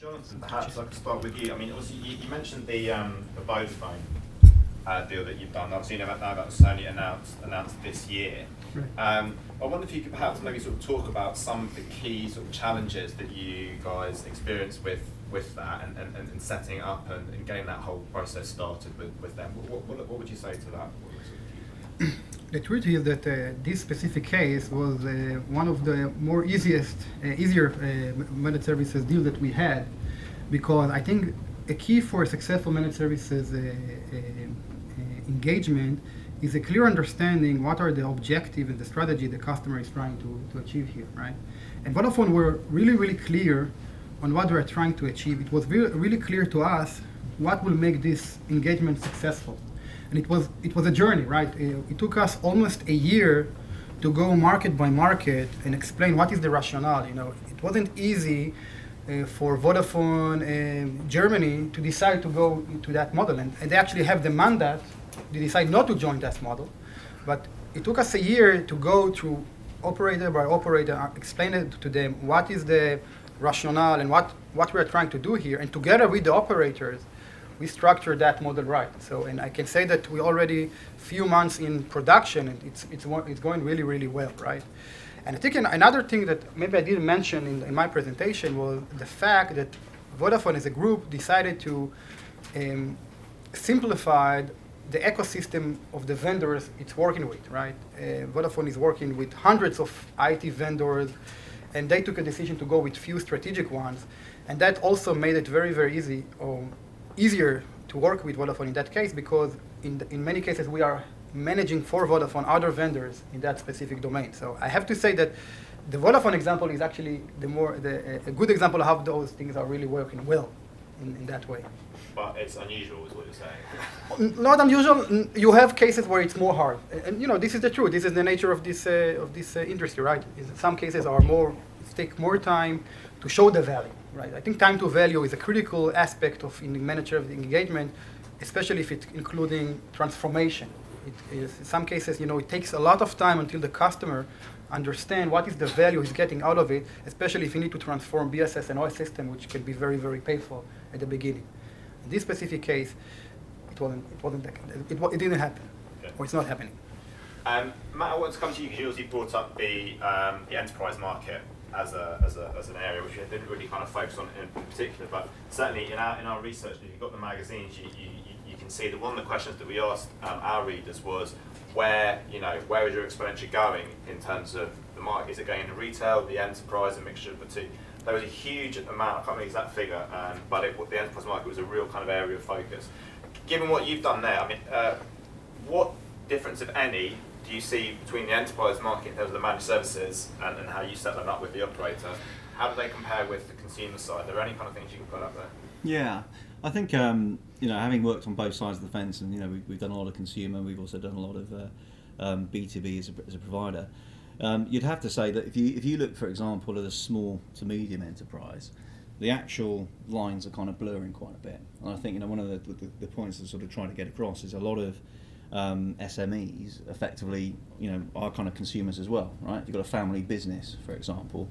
Jonathan, perhaps I could start with you. I mean, obviously you mentioned the Vodafone deal that you've done. Obviously, now that was only announced this year. Right. I wonder if you could perhaps maybe sort of talk about some of the key sort of challenges that you guys experienced with that and setting it up and getting that whole process started with them. What would you say to that? What were sort of key things? The truth is that this specific case was one of the more easier managed services deal that we had, because I think a key for a successful managed services engagement is a clear understanding what are the objectives and the strategy the customer is trying to achieve here, right? And Vodafone were really clear on what we're trying to achieve. It was really clear to us what will make this engagement successful. And it was a journey, right? It took us almost a year to go market by market and explain what is the rationale. You know, it wasn't easy for Vodafone Germany to decide to go into that model, and they actually have the mandate. They decide not to join that model, but it took us a year to go through operator by operator, explain it to them what is the rationale and what we are trying to do here, and together with the operators, we structured that model right. So, and I can say that we already few months in production, and it's going really well, right? And I think another thing that maybe I didn't mention in my presentation was the fact that Vodafone as a group decided to simplify the ecosystem of the vendors it's working with, right? Vodafone is working with hundreds of IT vendors, and they took a decision to go with few strategic ones, and that also made it very easy, or easier to work with Vodafone in that case, because in many cases we are managing for Vodafone other vendors in that specific domain. So I have to say that the Vodafone example is actually a good example of how those things are really working well in that way. But it's unusual, is what you're saying. Not unusual. You have cases where it's more hard, and you know this is the truth. This is the nature of this industry, right? Some cases are take more time to show the value, right? I think time to value is a critical aspect of in managed service engagement, especially if it's including transformation. In some cases, you know, it takes a lot of time until the customer understand what is the value he's getting out of it, especially if you need to transform BSS and OS system, which can be very painful at the beginning. In this specific case, it didn't happen, okay. Or it's not happening. Matt, I want to come to you because you also brought up the enterprise market as an area which we didn't really kind of focus on in particular, but certainly in our research, if you've got the magazines, you can see that one of the questions that we asked our readers was where is your expenditure going in terms of the market? Is it going into retail, the enterprise, a mixture of the two? There was a huge amount, I can't remember the exact figure, but the enterprise market was a real kind of area of focus. Given what you've done there, I mean, what difference, if any, do you see between the enterprise market in terms of the managed services and how you set that up with the operator? How do they compare with the consumer side? Are there any kind of things you can put up there? Yeah, I think having worked on both sides of the fence, and we've done a lot of consumer, we've also done a lot of B2B as a provider. You'd have to say that if you look, for example, at a small to medium enterprise, the actual lines are kind of blurring quite a bit. And I think one of the points that sort of trying to get across is a lot of SMEs effectively, are kind of consumers as well, right? If you've got a family business, for example,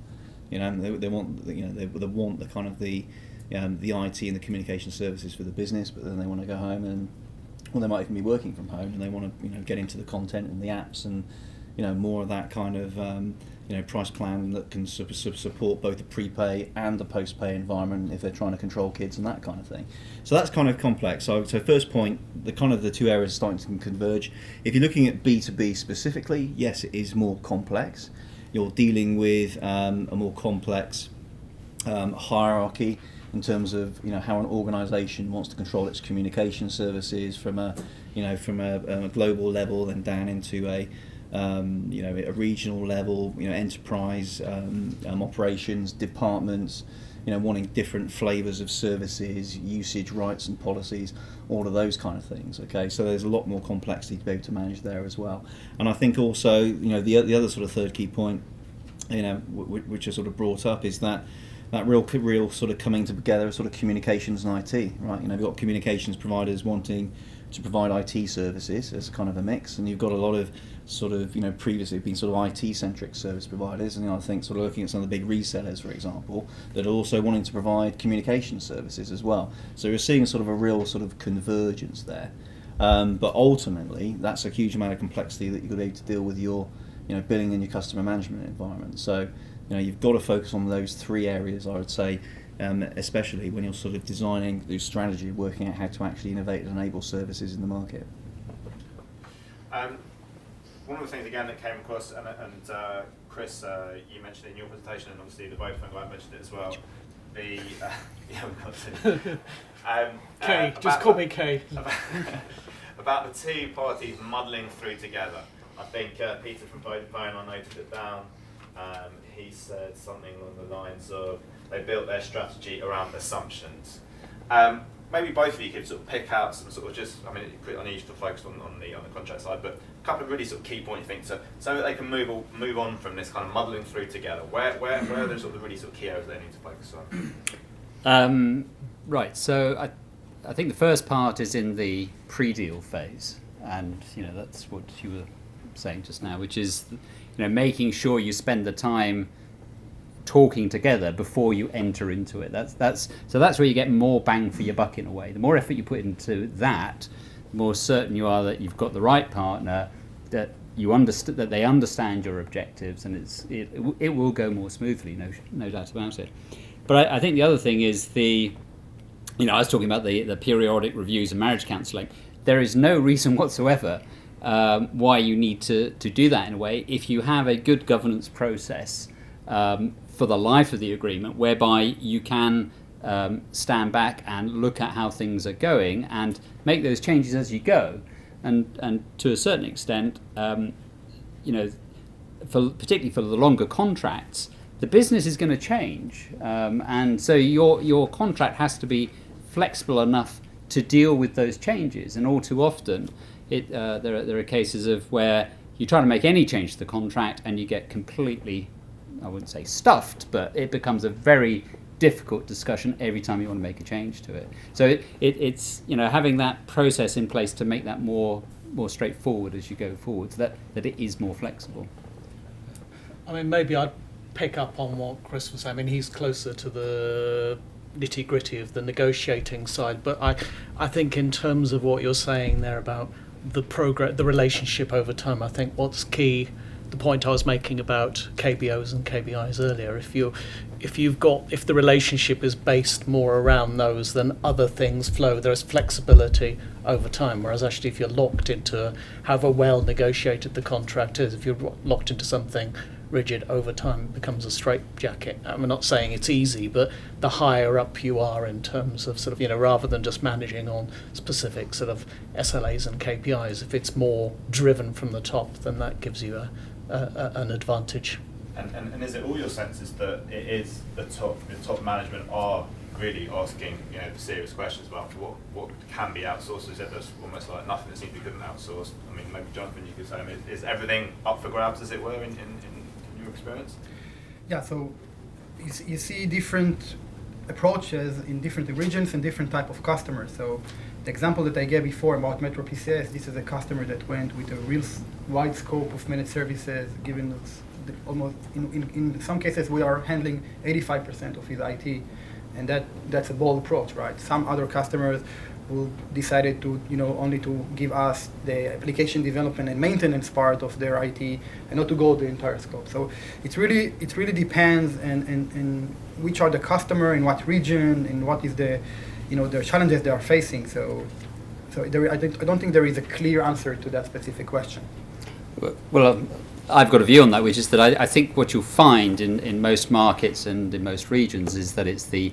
they want the kind of the IT and the communication services for the business, but then they want to go home they might even be working from home and they want to get into the content and the apps and more of that kind of price plan that can support both the prepay and the post-pay environment if they're trying to control kids and that kind of thing. So that's kind of complex. So first point, the two areas are starting to converge. If you're looking at B2B specifically, yes, it is more complex. You're dealing with a more complex hierarchy in terms of how an organisation wants to control its communication services from a global level, then down into a regional level, enterprise operations departments, wanting different flavours of services, usage rights and policies, all of those kind of things. Okay, so there's a lot more complexity to be able to manage there as well. And I think also, the other sort of third key point, which is sort of brought up, is that real sort of coming together of sort of communications and IT, right? You've got communications providers wanting to provide IT services as kind of a mix, and you've got a lot of sort of, previously been sort of IT-centric service providers, and I think sort of looking at some of the big resellers, for example, that are also wanting to provide communication services as well. So you're seeing sort of a real sort of convergence there. But ultimately, that's a huge amount of complexity that you've got to be able to deal with your, billing and your customer management environment. So, you've got to focus on those three areas, I would say, especially when you're sort of designing the strategy, working out how to actually innovate and enable services in the market. One of the things again that came across, and Chris, you mentioned it in your presentation, and obviously the Vodafone guy mentioned it as well. The yeah, we've got to. Kay, just call me Kay. About the two parties muddling through together. I think Peter from Vodafone, I noted it down. He said something along the lines of they built their strategy around assumptions. Maybe both of you could sort of pick out some sort of just, I mean, I know you still focused on the contract side, but a couple of really sort of key points you think so that they can move on from this kind of muddling through together. Where are those sort of really sort of key areas they need to focus on? Right. So I think the first part is in the pre-deal phase, and that's what you were saying just now, which is making sure you spend the time talking together before you enter into it. That's where you get more bang for your buck in a way. The more effort you put into that, the more certain you are that you've got the right partner, that you understand, that they understand your objectives, and it will go more smoothly, no doubt about it. But I think the other thing is I was talking about the periodic reviews and marriage counselling. There is no reason whatsoever why you need to do that in a way if you have a good governance process for the life of the agreement, whereby you can stand back and look at how things are going and make those changes as you go. And to a certain extent, particularly for the longer contracts, the business is going to change, and so your contract has to be flexible enough to deal with those changes. And all too often, there are cases of where you try to make any change to the contract and you get completely, I wouldn't say stuffed, but it becomes a very difficult discussion every time you want to make a change to it. So it's having that process in place to make that more straightforward as you go forward, so that it is more flexible. I mean, maybe I'd pick up on what Chris was saying. I mean, he's closer to the nitty-gritty of the negotiating side, but I think in terms of what you're saying there about the relationship over time, I think what's key, the point I was making about KBOs and KBIs earlier, if the relationship is based more around those, then other things flow. There's flexibility over time, whereas actually if you're locked into however well negotiated the contract is, if you're locked into something rigid over time, it becomes a straitjacket. I'm not saying it's easy, but the higher up you are in terms of sort of, rather than just managing on specific sort of SLAs and KPIs, if it's more driven from the top, then that gives you an advantage. And is it all your senses that it is the top management are really asking the serious questions about what can be outsourced? Is it there's almost like nothing that seems to be couldn't outsource? I mean, maybe Jonathan, you could say, is everything up for grabs, as it were, in your experience? Yeah, so you see different approaches in different regions and different type of customers. So the example that I gave before about Metro PCS, this is a customer that went with a real wide scope of managed services, giving us almost, in some cases, we are handling 85% of his IT, and that's a bold approach, right? Some other customers who decided to, only to give us the application development and maintenance part of their IT, and not to go the entire scope. So it really depends, and which are the customer, in what region, and what is the, the challenges they are facing. So I don't think there is a clear answer to that specific question. Well, I've got a view on that, which is that I think what you'll find in most markets and in most regions is that it's the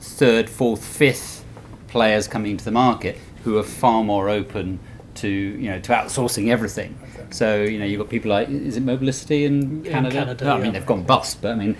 third, fourth, fifth players coming into the market who are far more open to to outsourcing everything. Exactly. So you've got people like, is it Mobilicity in Canada? Canada, no, I yeah. mean they've gone bust, but I mean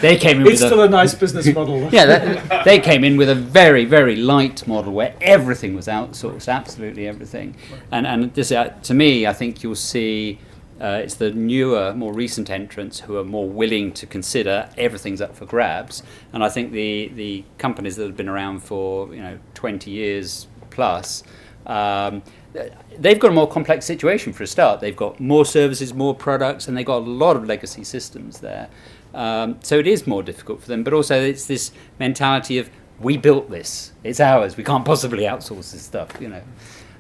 they came in. It's still a nice business model. Yeah, they came in with a very, very light model where everything was outsourced, absolutely everything. And this, to me, I think you'll see it's the newer, more recent entrants who are more willing to consider everything's up for grabs. And I think the companies that have been around for 20 years, plus, they've got a more complex situation for a start. They've got more services, more products, and they've got a lot of legacy systems there. So it is more difficult for them, but also it's this mentality of, we built this, it's ours, we can't possibly outsource this stuff, you know.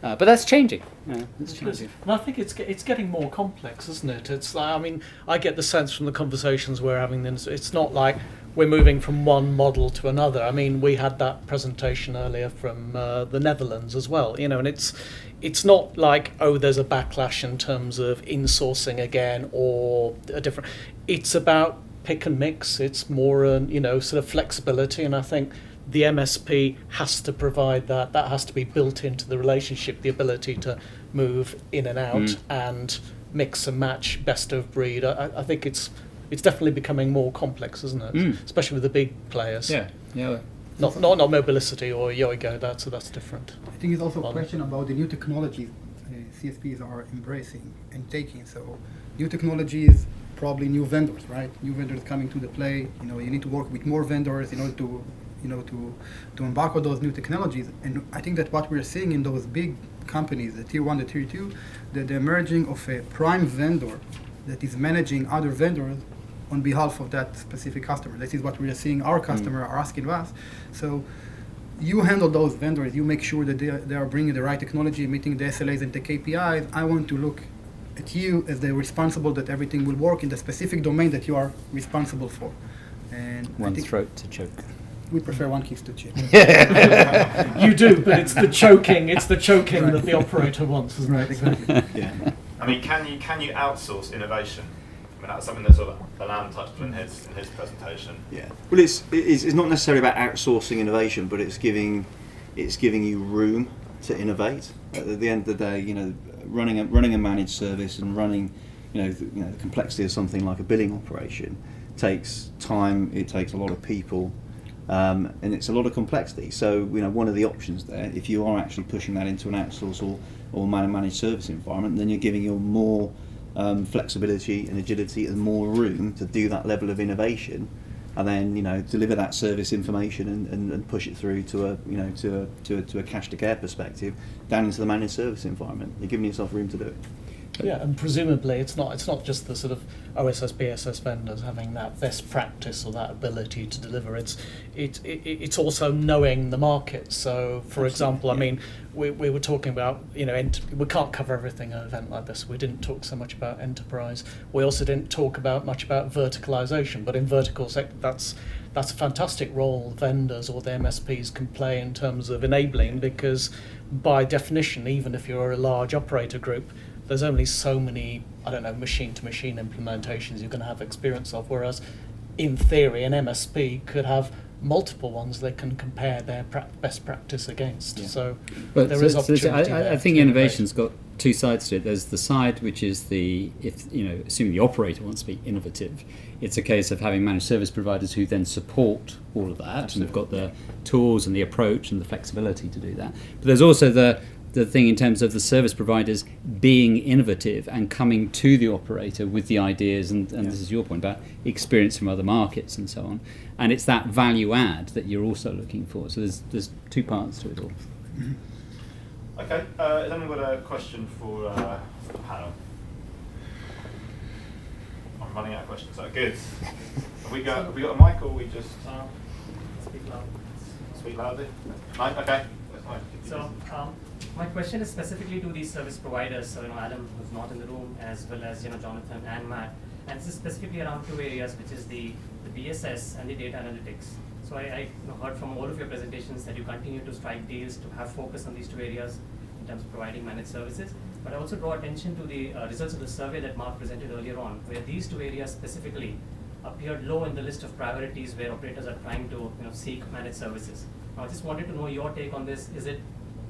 But that's changing. It's changing. And I think it's getting more complex, isn't it? It's like, I mean, I get the sense from the conversations we're having, it's not like we're moving from one model to another. I mean, we had that presentation earlier from the Netherlands as well, you know, and it's not like, oh, there's a backlash in terms of insourcing again or a different. It's about pick and mix. It's more, you know, sort of flexibility, and I think the MSP has to provide that. That has to be built into the relationship, the ability to move in and out and mix and match best of breed. I think it's definitely becoming more complex, isn't it? Especially with the big players. Yeah. Not mobility or Yoigo. That's different. I think it's also a question about the new technologies CSPs are embracing and taking. So new technologies, probably new vendors, right? New vendors coming to the play. You know, you need to work with more vendors in order to embark on those new technologies. And I think that what we're seeing in those big companies, the tier 1, the tier 2, the emerging of a prime vendor that is managing other vendors on behalf of that specific customer. This is what we are seeing our customer are asking us. So you handle those vendors, you make sure that they are bringing the right technology, meeting the SLAs and the KPIs. I want to look at you as the responsible that everything will work in the specific domain that you are responsible for. And One throat to choke. We prefer one kiss to chin. You do, but it's the choking. It's the choking that the operator wants, isn't Right, it? exactly. Yeah. I mean, can you outsource innovation? I mean, that's something that sort of Alan touched on in his presentation. Yeah. Well, it's not necessarily about outsourcing innovation, but it's giving you room to innovate. At the end of the day, you know, running a managed service and running, the complexity of something like a billing operation takes time. It takes a lot of people. And it's a lot of complexity. So, one of the options there, if you are actually pushing that into an outsource or managed service environment, then you're giving you more flexibility and agility and more room to do that level of innovation, and then deliver that service information and push it through to a cash to care perspective down into the managed service environment. You're giving yourself room to do it. Yeah, and presumably it's not just the sort of OSS BSS vendors having that best practice or that ability to deliver. It's also knowing the market. So, for example, I mean, we were talking about we can't cover everything at an event like this. We didn't talk so much about enterprise. We also didn't talk much about verticalization. But in vertical sector, that's a fantastic role vendors or the MSPs can play in terms of enabling, because by definition, even if you're a large operator group, there's only so many, machine-to-machine implementations you're going to have experience of, whereas in theory an MSP could have multiple ones they can compare their best practice against. Yeah. So there is opportunity there. I think innovation's got two sides to it. There's the side which is assuming the operator wants to be innovative, it's a case of having managed service providers who then support all of that. Absolutely. And have got the tools and the approach and the flexibility to do that. But there's also the thing in terms of the service providers being innovative and coming to the operator with the ideas, and this is your point about experience from other markets and so on. And it's that value add that you're also looking for. So there's two parts to it all. Okay, then we've got a question for the panel. I'm running out of questions. So good. Have we got a mic, or we just speak loud? Speak loudly. Mic. Okay. So my question is specifically to these service providers. So Adam, who's not in the room, as well as Jonathan and Matt, and this is specifically around two areas, which is the BSS and the data analytics. So I heard from all of your presentations that you continue to strike deals to have focus on these two areas in terms of providing managed services. But I also draw attention to the results of the survey that Mark presented earlier on, where these two areas specifically appeared low in the list of priorities where operators are trying to seek managed services. Now, I just wanted to know your take on this. Is it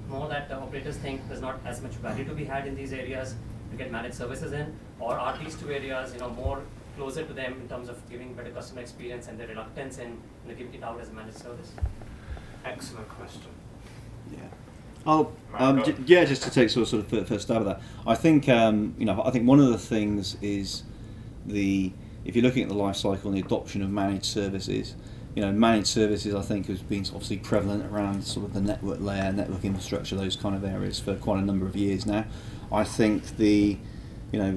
more that the operators think there's not as much value to be had in these areas to get managed services in, or are these two areas more closer to them in terms of giving better customer experience and their reluctance in giving it out as a managed service? Excellent question. Yeah. Just to take sort of first stab at that, I think I think one of the things is if you're looking at the life cycle and the adoption of managed services, managed services, I think, has been obviously prevalent around sort of the network layer, network infrastructure, those kind of areas for quite a number of years now. I think the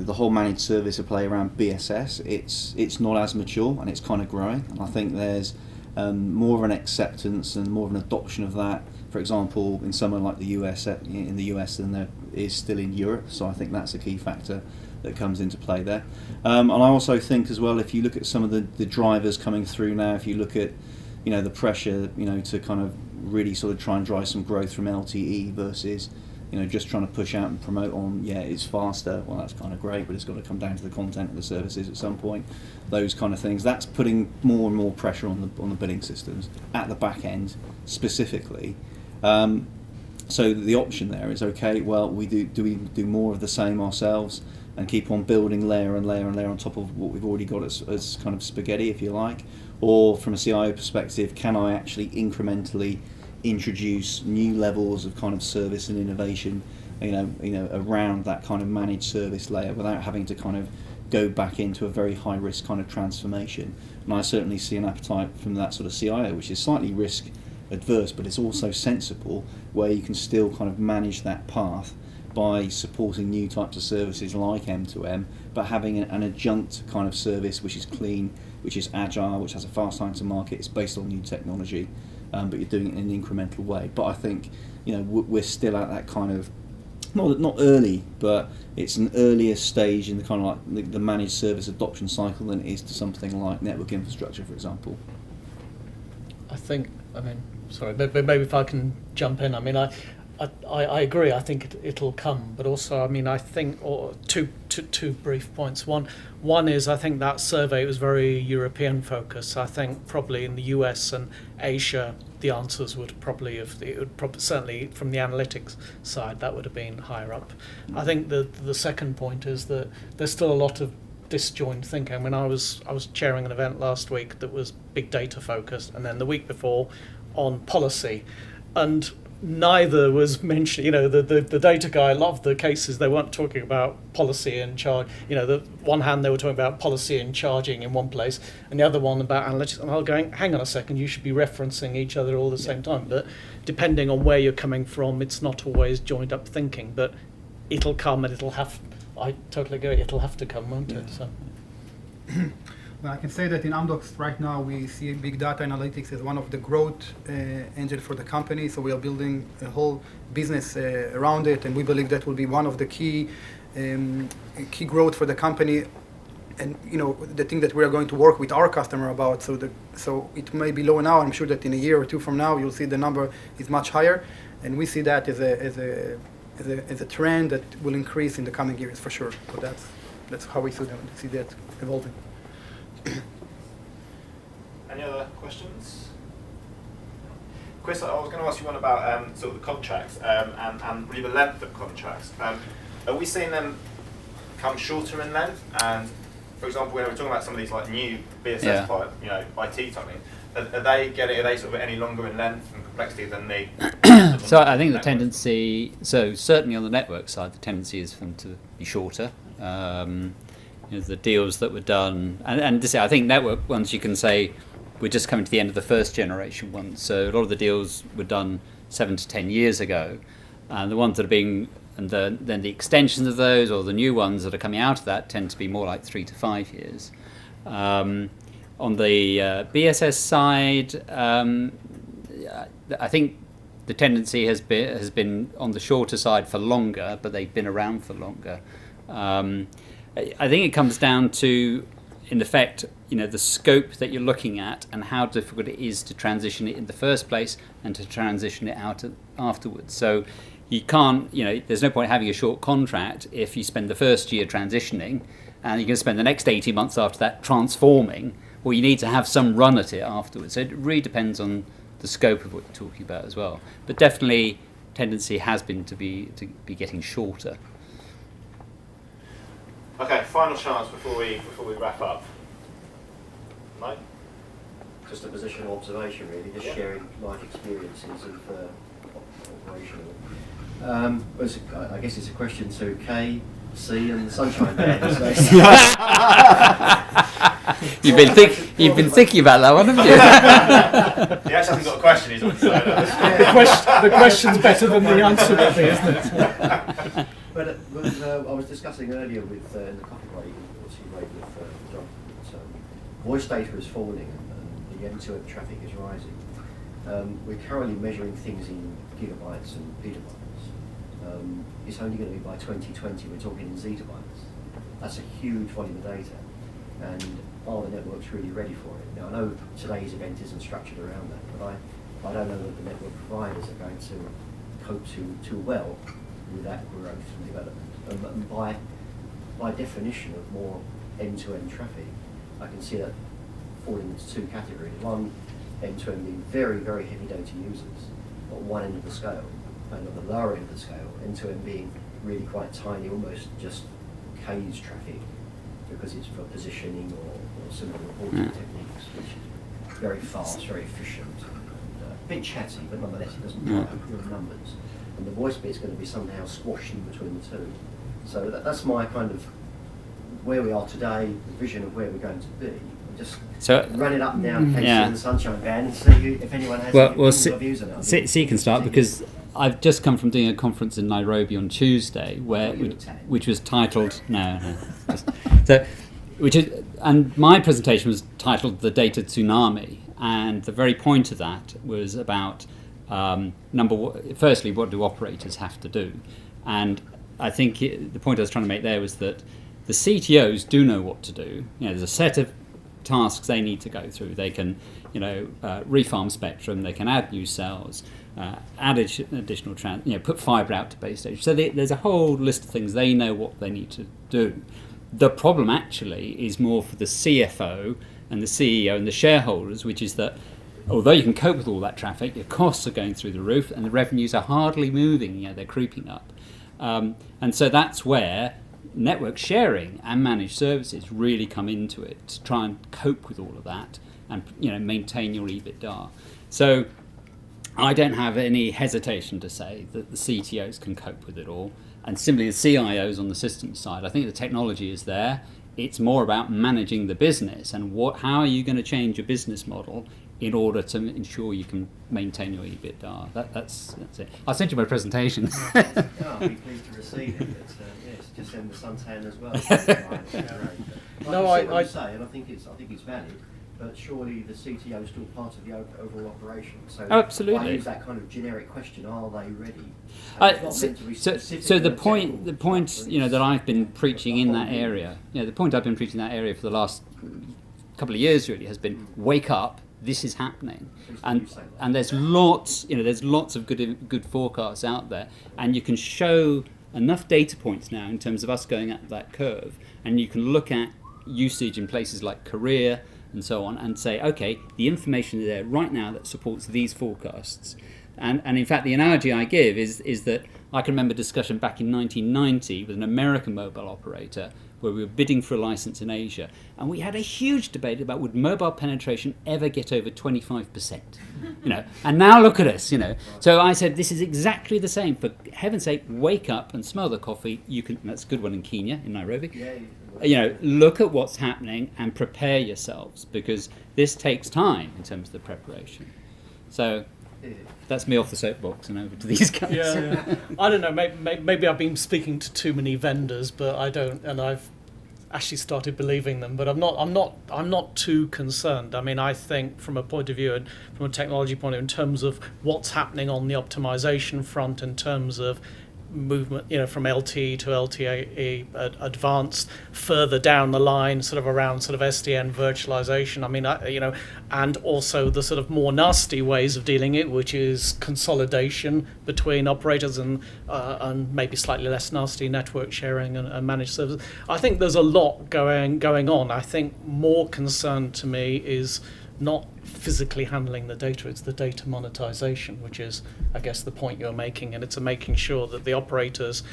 whole managed service play around BSS, it's not as mature and it's kind of growing. And I think there's more of an acceptance and more of an adoption of that. For example, in somewhere like the US, in the US, than there is still in Europe. So I think that's a key factor that comes into play there. And I also think as well, if you look at some of the drivers coming through now, if you look at the pressure to kind of really sort of try and drive some growth from LTE versus just trying to push out and promote on it's faster, well, that's kind of great, but it's got to come down to the content of the services at some point. Those kind of things, that's putting more and more pressure on the billing systems at the back end specifically. So the option there is, okay, well, we do more of the same ourselves and keep on building layer and layer and layer on top of what we've already got as kind of spaghetti, if you like? Or from a CIO perspective, can I actually incrementally introduce new levels of kind of service and innovation, around that kind of managed service layer without having to kind of go back into a very high risk kind of transformation? And I certainly see an appetite from that sort of CIO, which is slightly risk adverse, but it's also sensible, where you can still kind of manage that path by supporting new types of services like M2M, but having an adjunct kind of service which is clean, which is agile, which has a fast time to market, it's based on new technology, but you're doing it in an incremental way. But I think we're still at that kind of not early, but it's an earlier stage in the kind of like the managed service adoption cycle than it is to something like network infrastructure, for example. Sorry, but maybe if I can jump in. I agree. I think it'll come, but also, I think two brief points. One is, I think that survey was very European focused. I think probably in the US and Asia, the answers would probably certainly from the analytics side, that would have been higher up. I think the second point is that there's still a lot of disjoint thinking. I was chairing an event last week that was big data focused, and then the week before on policy, and neither was mentioned. The data guy loved the cases. They weren't talking about policy and charge. The one hand they were talking about policy and charging in one place, and the other one about analytics. And I was going, hang on a second, you should be referencing each other all the same time. But depending on where you're coming from, it's not always joined up thinking. But it'll come, and it'll have. I totally agree. It'll have to come, won't it? So. Well, I can say that in Amdocs right now we see big data analytics as one of the growth engine for the company. So we are building a whole business around it, and we believe that will be one of the key growth for the company. And the thing that we are going to work with our customer about. So it may be low now. I'm sure that in a year or two from now you'll see the number is much higher, and we see that as a trend that will increase in the coming years for sure. So that's how we see that evolving. Any other questions? Chris, I was going to ask you one about sort of the contracts and really the length of contracts. Are we seeing them come shorter in length? And for example, when we're talking about some of these like new BSS type, IT type things, are they sort of any longer in length and complexity than the? So I think the tendency, certainly on the network side, the tendency is for them to be shorter. The deals that were done, and this, I think network ones, you can say we're just coming to the end of the first generation ones. So a lot of the deals were done 7 to 10 years ago, and the ones that are being, and then the extensions of those or the new ones that are coming out of that tend to be more like 3 to 5 years. On the BSS side, I think the tendency has been on the shorter side for longer, but they've been around for longer. I think it comes down to, in effect, the scope that you're looking at and how difficult it is to transition it in the first place and to transition it out afterwards. So you can't, there's no point having a short contract if you spend the first year transitioning and you're going to spend the next 18 months after that transforming. Well, you need to have some run at it afterwards. So it really depends on the scope of what you're talking about as well. But definitely, tendency has been to be getting shorter. Okay, final chance before we wrap up. Mike? Just a positional observation, really, just sharing life experiences of operational. I guess it's a question to Kay, C, and the Sunshine Band. You've been thinking. You've been thinking about that one, haven't you? He actually hasn't got a question, he's already said that. The question's better than the answer, maybe, isn't it? But I was discussing earlier with in the coffee break, with John, that voice data is falling and the end-to-end traffic is rising. We're currently measuring things in gigabytes and petabytes. It's only going to be by 2020 we're talking in zettabytes. That's a huge volume of data, and are the networks really ready for it? Now I know today's event isn't structured around that, but I don't know that the network providers are going to cope too well with that growth and development. And by definition of more end-to-end traffic, I can see that falling into two categories. One, end-to-end being very, very heavy data users at one end of the scale, and at the lower end of the scale, end-to-end being really quite tiny, almost just K's traffic, because it's for positioning or similar reporting techniques, which is very fast, very efficient, and a bit chatty, but nonetheless it doesn't drive real numbers. And the voice bit's going to be somehow squashed in between the two. So that's my kind of where we are today, the vision of where we're going to be. Just run it up and down in the Sunshine Band and see if anyone has any views on it. So you can start, because I've just come from doing a conference in Nairobi on Tuesday, which was titled and my presentation was titled "The Data Tsunami," and the very point of that was about firstly, what do operators have to do? And I think the point I was trying to make there was that the CTOs do know what to do. There's a set of tasks they need to go through. They can, refarm spectrum. They can add new cells, add additional put fibre out to base station. So there's a whole list of things they know what they need to do. The problem actually is more for the CFO and the CEO and the shareholders, which is that although you can cope with all that traffic, your costs are going through the roof and the revenues are hardly moving. They're creeping up, and so that's where network sharing and managed services really come into it to try and cope with all of that and maintain your EBITDA. So I don't have any hesitation to say that the CTOs can cope with it all, and simply the CIOs on the systems side. I think the technology is there. It's more about managing the business and how are you going to change your business model in order to ensure you can maintain your EBITDA. That's it. I'll send you my presentation. I'll be pleased to receive it. Yes, just send the suntan as well. I say, and I think it's valid. But surely the CTO is still part of the overall operation. So absolutely. I use that kind of generic question: are they ready? So the point that I've been preaching in that area, the point I've been preaching in that area for the last couple of years really has been: wake up. This is happening, and there's lots of good forecasts out there, and you can show enough data points now in terms of us going up that curve, and you can look at usage in places like Korea and so on, and say, okay, the information is there right now that supports these forecasts. And in fact, the analogy I give is that I can remember a discussion back in 1990 with an American mobile operator where we were bidding for a license in Asia, and we had a huge debate about would mobile penetration ever get over 25%. And now look at us. So I said this is exactly the same. For heaven's sake, wake up and smell the coffee. That's a good one in Kenya, in Nairobi. Look at what's happening and prepare yourselves, because this takes time in terms of the preparation. So that's me off the soapbox and over to these guys. Yeah. I don't know. Maybe I've been speaking to too many vendors, but I don't, and I've actually started believing them. But I'm not too concerned. I mean, I think from a point of view and from a technology point of view, in terms of what's happening on the optimization front, in terms of movement, from LTE to LTE advanced, further down the line, sort of around sort of SDN virtualization. I mean, and also the sort of more nasty ways of dealing it, which is consolidation between operators and maybe slightly less nasty network sharing and managed services. I think there's a lot going on. I think more concern to me is not physically handling the data, it's the data monetization, which is, I guess, the point you're making, and it's making sure that the operators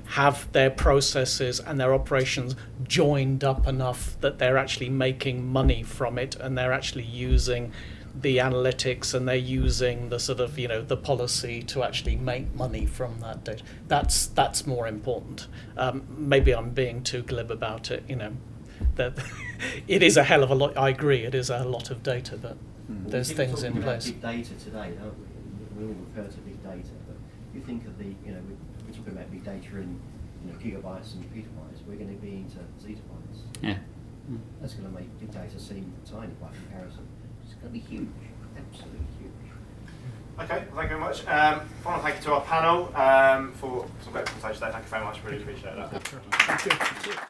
have their processes and their operations joined up enough that they're actually making money from it, and they're actually using the analytics, and they're using the sort of, the policy to actually make money from that data. That's more important. Maybe I'm being too glib about it, that it is a hell of a lot. I agree, it is a lot of data, but there's People things in talk about place. Big data today, don't we? We all refer to big data, but you think of we're talking about big data in gigabytes and petabytes. We're going to be into zettabytes. Yeah. That's going to make big data seem tiny by comparison. It's going to be huge, absolutely huge. Okay, well, thank you very much. Final thank you to our panel for some great presentation today. Thank you very much. Really appreciate that.